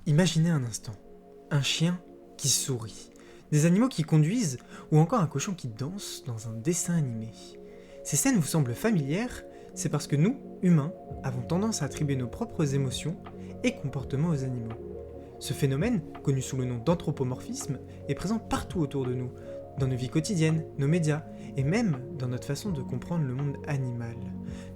Imaginez un instant, un chien qui sourit, des animaux qui conduisent ou encore un cochon qui danse dans un dessin animé. Ces scènes vous semblent familières, c'est parce que nous, humains, avons tendance à attribuer nos propres émotions et comportements aux animaux. Ce phénomène, connu sous le nom d'anthropomorphisme, est présent partout autour de nous, dans nos vies quotidiennes, nos médias, et même dans notre façon de comprendre le monde animal.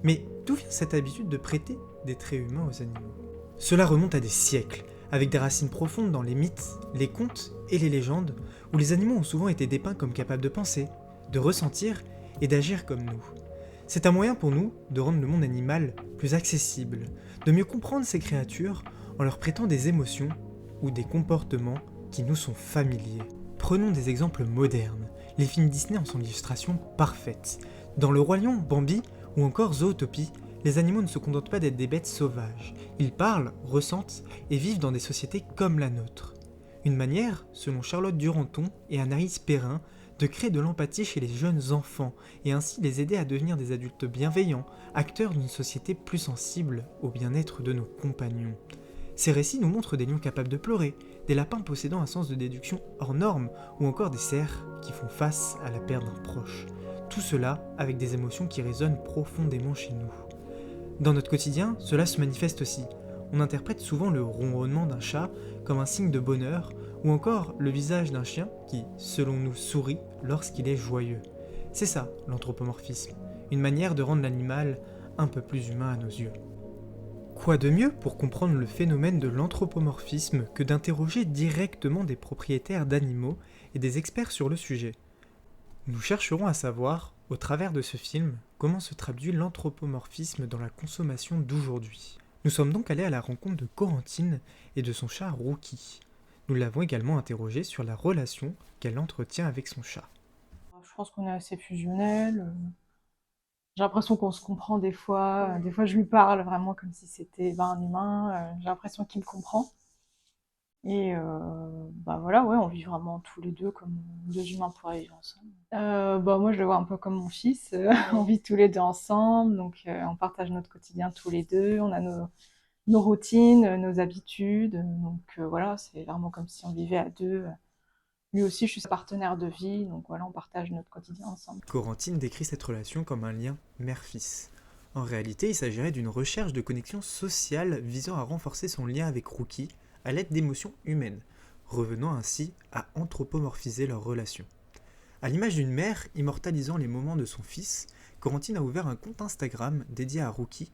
Mais d'où vient cette habitude de prêter des traits humains aux animaux ? Cela remonte à des siècles, avec des racines profondes dans les mythes, les contes et les légendes, où les animaux ont souvent été dépeints comme capables de penser, de ressentir et d'agir comme nous. C'est un moyen pour nous de rendre le monde animal plus accessible, de mieux comprendre ces créatures en leur prêtant des émotions ou des comportements qui nous sont familiers. Prenons des exemples modernes. Les films Disney en sont l'illustration parfaite. Dans Le Roi Lion, Bambi ou encore Zootopie, les animaux ne se contentent pas d'être des bêtes sauvages. Ils parlent, ressentent et vivent dans des sociétés comme la nôtre. Une manière, selon Charlotte Duranton et Anaïs Perrin, de créer de l'empathie chez les jeunes enfants et ainsi les aider à devenir des adultes bienveillants, acteurs d'une société plus sensible au bien-être de nos compagnons. Ces récits nous montrent des lions capables de pleurer, des lapins possédant un sens de déduction hors norme, ou encore des cerfs qui font face à la perte d'un proche. Tout cela avec des émotions qui résonnent profondément chez nous. Dans notre quotidien, cela se manifeste aussi. On interprète souvent le ronronnement d'un chat comme un signe de bonheur, ou encore le visage d'un chien qui, selon nous, sourit lorsqu'il est joyeux. C'est ça, l'anthropomorphisme, une manière de rendre l'animal un peu plus humain à nos yeux. Quoi de mieux pour comprendre le phénomène de l'anthropomorphisme que d'interroger directement des propriétaires d'animaux et des experts sur le sujet ? Nous chercherons à savoir, au travers de ce film, comment se traduit l'anthropomorphisme dans la consommation d'aujourd'hui. Nous sommes donc allés à la rencontre de Corentine et de son chat Rookie. Nous l'avons également interrogée sur la relation qu'elle entretient avec son chat. Je pense qu'on est assez fusionnels. J'ai l'impression qu'on se comprend des fois. Des fois, je lui parle vraiment comme si c'était un humain. J'ai l'impression qu'il me comprend. Et voilà, ouais, on vit vraiment tous les deux comme deux humains pourraient vivre ensemble. Moi, je le vois un peu comme mon fils. On vit tous les deux ensemble, donc on partage notre quotidien tous les deux. On a nos routines, nos habitudes. Donc voilà, c'est vraiment comme si on vivait à deux. Lui aussi, je suis sa partenaire de vie, donc voilà, on partage notre quotidien ensemble. Corentine décrit cette relation comme un lien mère-fils. En réalité, il s'agirait d'une recherche de connexion sociale visant à renforcer son lien avec Rookie à l'aide d'émotions humaines, revenant ainsi à anthropomorphiser leur relation. À l'image d'une mère immortalisant les moments de son fils, Corentine a ouvert un compte Instagram dédié à Rookie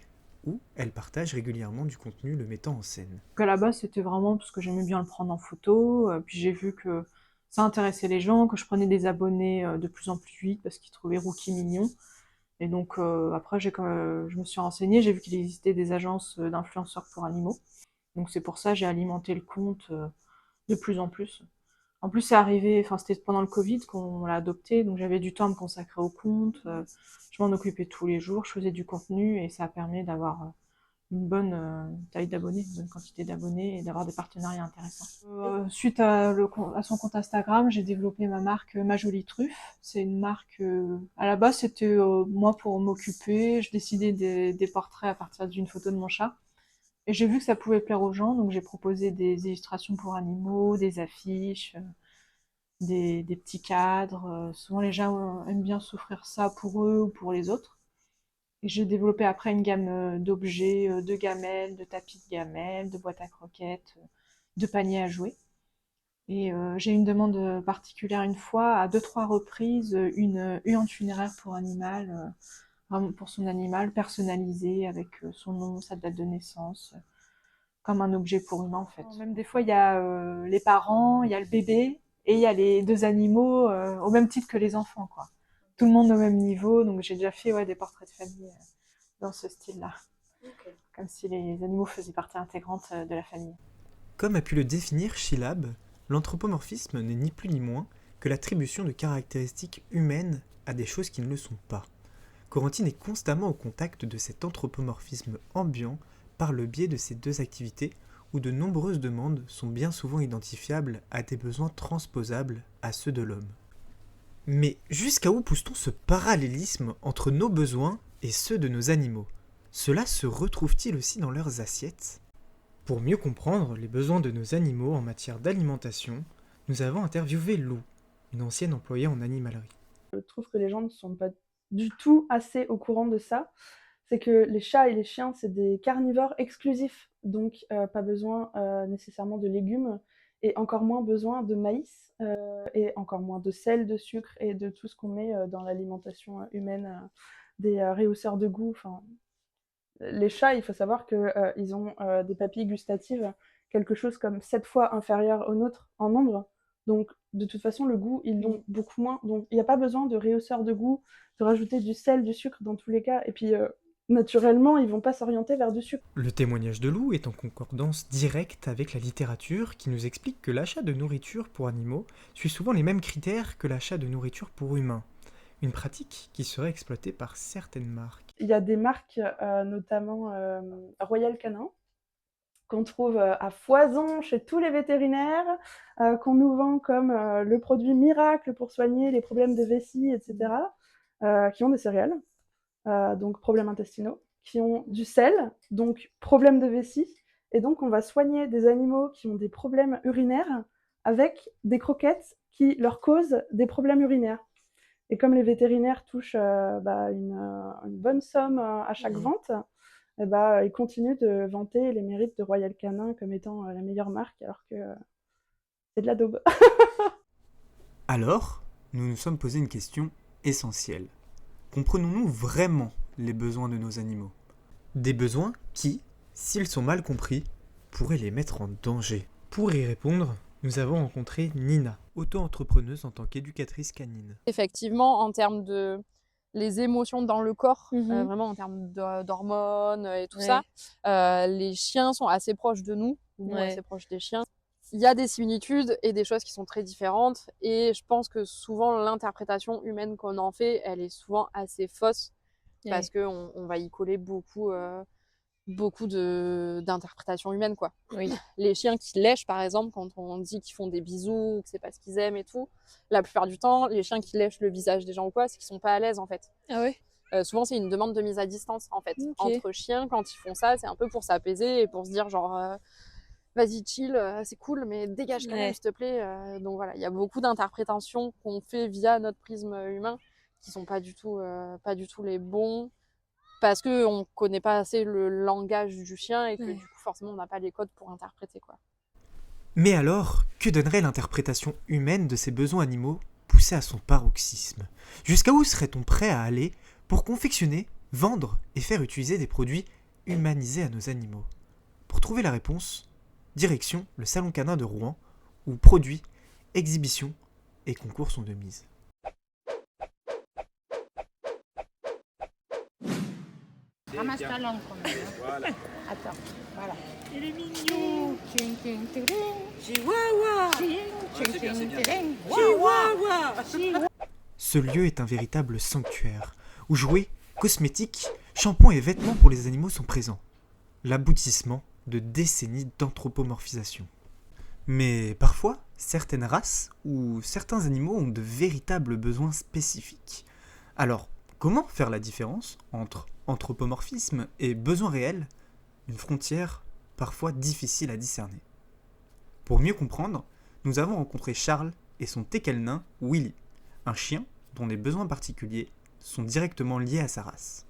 où elle partage régulièrement du contenu le mettant en scène. Donc à la base, c'était vraiment parce que j'aimais bien le prendre en photo, puis j'ai vu que ça intéressait les gens, que je prenais des abonnés de plus en plus vite parce qu'ils trouvaient Rookie mignon. Et donc après, je me suis renseignée, j'ai vu qu'il existait des agences d'influenceurs pour animaux. Donc c'est pour ça que j'ai alimenté le compte de plus en plus. En plus, c'est arrivé, enfin c'était pendant le Covid qu'on l'a adopté, donc j'avais du temps à me consacrer au compte. Je m'en occupais tous les jours, je faisais du contenu et ça a permis d'avoir une bonne taille d'abonnés, une bonne quantité d'abonnés et d'avoir des partenariats intéressants. Suite à son compte Instagram, j'ai développé ma marque Ma Jolie Truffe. C'est une marque, à la base c'était moi pour m'occuper, je décidais des portraits à partir d'une photo de mon chat. Et j'ai vu que ça pouvait plaire aux gens, donc j'ai proposé des illustrations pour animaux, des affiches, des petits cadres. Souvent les gens aiment bien s'offrir ça pour eux ou pour les autres. Et j'ai développé après une gamme d'objets, de gamelles, de tapis de gamelles, de boîtes à croquettes, de paniers à jouer. Et j'ai eu une demande particulière une fois, à deux, trois reprises, une urne funéraire pour animal, vraiment pour son animal, personnalisée avec son nom, sa date de naissance, comme un objet pour humain en fait. Même des fois, il y a les parents, il y a le bébé, et il y a les deux animaux au même titre que les enfants, quoi. Tout le monde au même niveau, donc j'ai déjà fait des portraits de famille dans ce style-là. Okay. Comme si les animaux faisaient partie intégrante de la famille. Comme a pu le définir Schilab, l'anthropomorphisme n'est ni plus ni moins que l'attribution de caractéristiques humaines à des choses qui ne le sont pas. Corentine est constamment au contact de cet anthropomorphisme ambiant par le biais de ces deux activités où de nombreuses demandes sont bien souvent identifiables à des besoins transposables à ceux de l'homme. Mais jusqu'à où pousse-t-on ce parallélisme entre nos besoins et ceux de nos animaux ? Cela se retrouve-t-il aussi dans leurs assiettes ? Pour mieux comprendre les besoins de nos animaux en matière d'alimentation, nous avons interviewé Lou, une ancienne employée en animalerie. Je trouve que les gens ne sont pas du tout assez au courant de ça. C'est que les chats et les chiens, c'est des carnivores exclusifs, donc pas besoin nécessairement de légumes et encore moins besoin de maïs et encore moins de sel, de sucre et de tout ce qu'on met dans l'alimentation humaine, des rehausseurs de goût. Enfin, les chats, il faut savoir qu'ils ont des papilles gustatives quelque chose comme 7 fois inférieures aux nôtres en nombre. Donc, de toute façon, le goût, ils l'ont beaucoup moins. Donc, il n'y a pas besoin de rehausseur de goût, de rajouter du sel, du sucre dans tous les cas. Et puis, naturellement, ils vont pas s'orienter vers du sucre. Le témoignage de Lou est en concordance directe avec la littérature qui nous explique que l'achat de nourriture pour animaux suit souvent les mêmes critères que l'achat de nourriture pour humains. Une pratique qui serait exploitée par certaines marques. Il y a des marques, notamment Royal Canin, qu'on trouve à foison chez tous les vétérinaires, qu'on nous vend comme le produit miracle pour soigner les problèmes de vessie, etc., qui ont des céréales, donc problèmes intestinaux, qui ont du sel, donc problèmes de vessie, et donc on va soigner des animaux qui ont des problèmes urinaires avec des croquettes qui leur causent des problèmes urinaires. Et comme les vétérinaires touchent une bonne somme à chaque vente, et ils continuent de vanter les mérites de Royal Canin comme étant la meilleure marque, alors que c'est de la daube. Alors, nous nous sommes posé une question essentielle. Comprenons-nous vraiment les besoins de nos animaux ? Des besoins qui, s'ils sont mal compris, pourraient les mettre en danger. Pour y répondre, nous avons rencontré Nina, auto-entrepreneuse en tant qu'éducatrice canine. Effectivement, en termes de les émotions dans le corps, Mhm. vraiment en termes d'hormones et tout Ouais. ça, les chiens sont assez proches de nous, nous Ouais. assez proches des chiens. Il y a des similitudes et des choses qui sont très différentes et je pense que souvent l'interprétation humaine qu'on en fait, elle est souvent assez fausse parce qu'on on va y coller beaucoup d'interprétations humaines, quoi. Oui. Les chiens qui lèchent, par exemple, quand on dit qu'ils font des bisous, que c'est pas ce qu'ils aiment et tout, la plupart du temps, les chiens qui lèchent le visage des gens ou quoi, c'est qu'ils sont pas à l'aise, en fait. Ah ouais. Souvent, c'est une demande de mise à distance, en fait. Ok. Entre chiens, quand ils font ça, c'est un peu pour s'apaiser et pour se dire, genre, vas-y, chill, c'est cool, mais dégage quand même, Ouais. s'il te plaît. Donc voilà, il y a beaucoup d'interprétations qu'on fait via notre prisme humain qui sont pas du tout les bons parce qu'on ne connaît pas assez le langage du chien et que du coup, forcément, on n'a pas les codes pour interpréter, quoi. Mais alors, que donnerait l'interprétation humaine de ces besoins animaux poussés à son paroxysme ? Jusqu'à où serait-on prêt à aller pour confectionner, vendre et faire utiliser des produits humanisés à nos animaux ? Pour trouver la réponse, direction le Salon Canin de Rouen, où produits, exhibitions et concours sont de mise. Ramasse ta langue quand même. Hein. Voilà. Attends, voilà. Il est mignon. Tching, tching, tching. Chihuahua. Tching, tching, tching. Chihuahua. Ce lieu est un véritable sanctuaire, où jouets, cosmétiques, shampoings et vêtements pour les animaux sont présents. L'aboutissement de décennies d'anthropomorphisation. Mais parfois, certaines races ou certains animaux ont de véritables besoins spécifiques. Alors, comment faire la différence entre anthropomorphisme et besoin réel ? Une frontière parfois difficile à discerner. Pour mieux comprendre, nous avons rencontré Charles et son teckel nain Willy, un chien dont les besoins particuliers sont directement liés à sa race.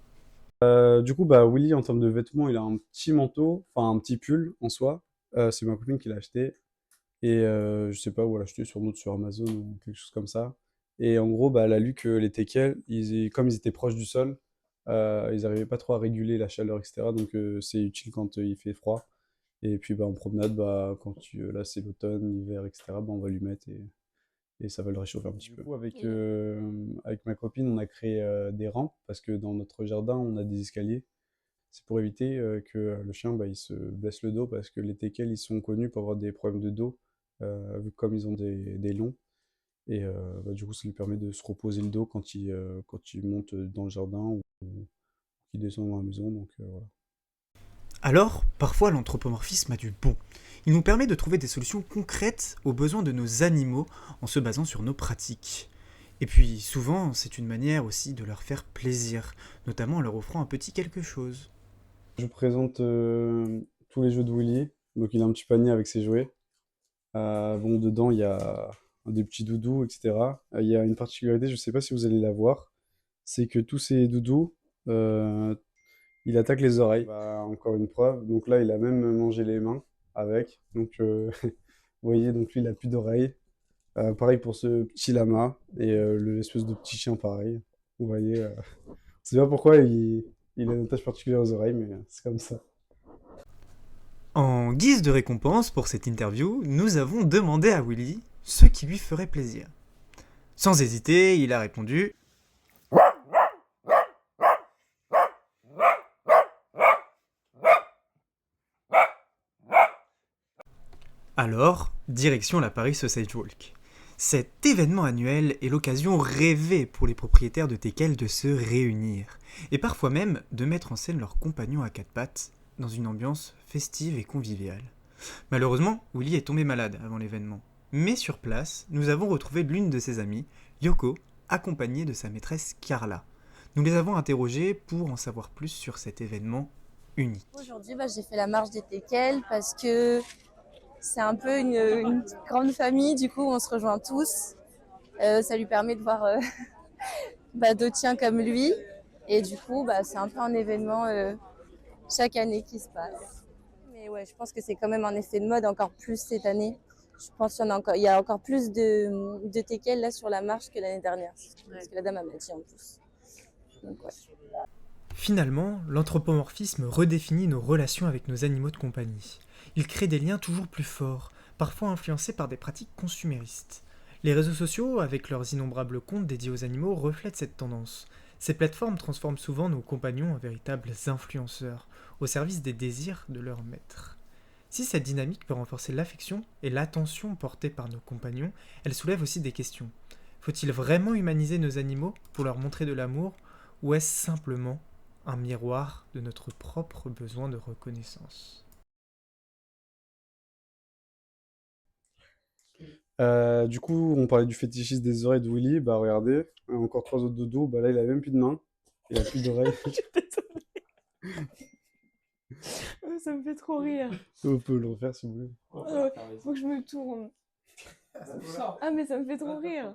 Du coup, Willy, en termes de vêtements, il a un petit manteau, enfin un petit pull en soi. C'est ma copine qui l'a acheté. Et je sais pas où elle l'a acheté, sur doute sur Amazon ou quelque chose comme ça. Et en gros, elle a lu que les teckels, comme ils étaient proches du sol, ils n'arrivaient pas trop à réguler la chaleur, etc. Donc c'est utile quand il fait froid. Et puis en promenade, là c'est l'automne, l'hiver, etc., on va lui mettre et ça va le réchauffer un petit peu. Du coup, avec ma copine, on a créé des rampes parce que dans notre jardin, on a des escaliers. C'est pour éviter que le chien il se blesse le dos parce que les teckels ils sont connus pour avoir des problèmes de dos, vu comme ils ont des longs. Et du coup, ça lui permet de se reposer le dos quand il monte dans le jardin ou qu'il descend dans la maison. Donc voilà. Alors, parfois l'anthropomorphisme a du bon. Il nous permet de trouver des solutions concrètes aux besoins de nos animaux en se basant sur nos pratiques. Et puis souvent, c'est une manière aussi de leur faire plaisir, notamment en leur offrant un petit quelque chose. Je vous présente tous les jeux de Willy. Donc il a un petit panier avec ses jouets. Bon, dedans, il y a des petits doudous, etc. Il y a une particularité, je ne sais pas si vous allez la voir, c'est que tous ces doudous, il attaque les oreilles. Bah, encore une preuve. Donc là, il a même mangé les mains avec. Donc, vous voyez, donc lui, il a plus d'oreilles. Pareil pour ce petit lama et l'espèce de petit chien pareil. Vous voyez, je sais pas pourquoi il a une attache particulière aux oreilles, mais c'est comme ça. En guise de récompense pour cette interview, nous avons demandé à Willy ce qui lui ferait plaisir. Sans hésiter, il a répondu alors, direction la Paris Sausage Walk. Cet événement annuel est l'occasion rêvée pour les propriétaires de teckels de se réunir, et parfois même de mettre en scène leurs compagnons à quatre pattes dans une ambiance festive et conviviale. Malheureusement, Willy est tombé malade avant l'événement, mais sur place, nous avons retrouvé l'une de ses amies, Yoko, accompagnée de sa maîtresse Carla. Nous les avons interrogées pour en savoir plus sur cet événement unique. Aujourd'hui, j'ai fait la marche des teckels parce que c'est un peu une grande famille, du coup on se rejoint tous. Ça lui permet de voir d'autres chiens comme lui. Et du coup, c'est un peu un événement chaque année qui se passe. Mais ouais, je pense que c'est quand même un effet de mode encore plus cette année. Je pense qu'il y a encore plus de teckels là sur la marche que l'année dernière. Parce que la dame m'a dit en plus. Donc, ouais. Finalement, l'anthropomorphisme redéfinit nos relations avec nos animaux de compagnie. Il crée des liens toujours plus forts, parfois influencés par des pratiques consuméristes. Les réseaux sociaux, avec leurs innombrables comptes dédiés aux animaux, reflètent cette tendance. Ces plateformes transforment souvent nos compagnons en véritables influenceurs, au service des désirs de leurs maîtres. Si cette dynamique peut renforcer l'affection et l'attention portée par nos compagnons, elle soulève aussi des questions. Faut-il vraiment humaniser nos animaux pour leur montrer de l'amour, ou est-ce simplement un miroir de notre propre besoin de reconnaissance? Du coup, on parlait du fétichisme des oreilles de Willy. Bah, regardez, encore 3 autres dodos. Bah, là, il a même plus de mains. Il a plus d'oreilles. Ça me fait trop rire. On peut le refaire si vous voulez. Faut que je me tourne. Ah, mais ça me fait trop rire.